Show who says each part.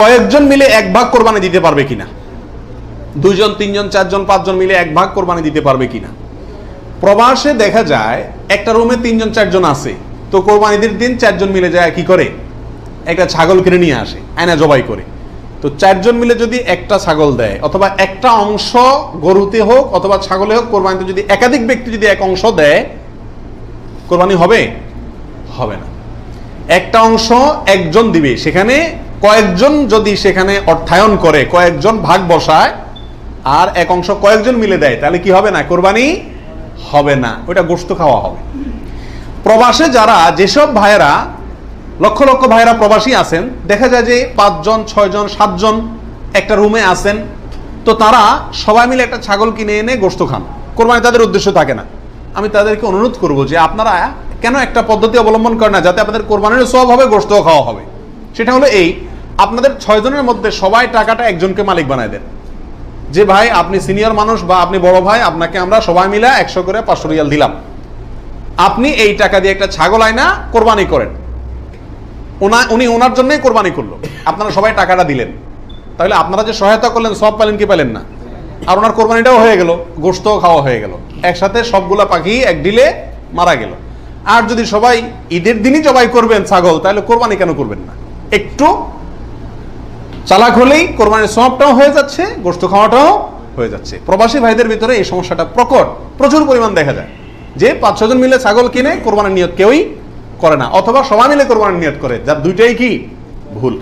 Speaker 1: কয়েকজন মিলে এক ভাগ কোরবানি দিতে পারবে কিনা, দুইজন তিনজন চারজন পাঁচজন মিলে এক ভাগ কোরবানি দিতে পারবে কিনা। প্রবাসে দেখা যায় একটা রুমে তিনজন চারজন আছে, তো কোরবানিদের দিন চারজন মিলে যায় কি করে, একটা ছাগল কিনে নিয়ে আসে, আয়না জবাই করে। তো চারজন মিলে যদি একটা ছাগল দেয় অথবা একটা অংশ গরুতে হোক অথবা ছাগলে হোক, কোরবানিতে যদি একাধিক ব্যক্তি যদি এক অংশ দেয়, কোরবানি হবে? হবে না। একটা অংশ একজন দিবে, সেখানে কয়েকজন যদি সেখানে অর্থায়ন করে, কয়েকজন ভাগ বসায় আর এক অংশ কয়েকজন মিলে দেয়, তাহলে কি হবে না? কোরবানি হবে না, ওটা গোশত খাওয়া হবে। প্রবাসে যারা যেসব ভাইয়েরা, লক্ষ লক্ষ ভাইয়েরা প্রবাসী আছেন, দেখা যায় যে 5 জন 6 জন 7 জন একটা রুমে আছেন, তো তারা সবাই মিলে একটা ছাগল কিনে এনে গোশত খান, কোরবানি তাদের উদ্দেশ্য থাকে না। আমি তাদেরকে অনুরোধ করব যে আপনারা কেন একটা পদ্ধতি অবলম্বন করেন না, যাতে আপনাদের কোরবানির সওয়াব হবে, গোশত খাওয়া হবে। সেটা হলো এই, আপনাদের 6 জনের মধ্যে সবাই টাকাটা একজনকে মালিক বানায় দেন, যে ভাই আপনি সিনিয়র মানুষ বা আপনি বড় ভাই, আপনাকে আমরা সবাই মিলে 100 করে 500 রিয়াল দিলাম, আপনি এই টাকা দিয়ে একটা ছাগল আয়না কোরবানি করেন। উনি ওনার জন্যই কোরবানি করলো, আপনারা সবাই টাকাটা দিলেন, তাহলে আপনারা যে সহায়তা করলেন সব পেলেন কি পেলেন না? আর ওনার কোরবানিটাও হয়ে গেল, গোশতও খাওয়া হয়ে গেল, একসাথে সবগুলা পাখি এক ডিলে মারা গেল। আর যদি সবাই ঈদের দিনই জবাই করবেন ছাগল, তাহলে কোরবানি কেন করবেন না? একটু চালাক হলেই কোরবানির সওয়াবটাও হয়ে যাচ্ছে, গোশত খাওয়াটাও হয়ে যাচ্ছে। প্রবাসী ভাইদের ভিতরে এই সমস্যাটা প্রচুর পরিমাণ দেখা যায়, যে 5-6 জন মিলে ছাগল কিনে কোরবানির নিয়ত কেউই করে না, অথবা সবাই মিলে কোরবানির নিয়ত করে, যার দুইটাই কি ভুল।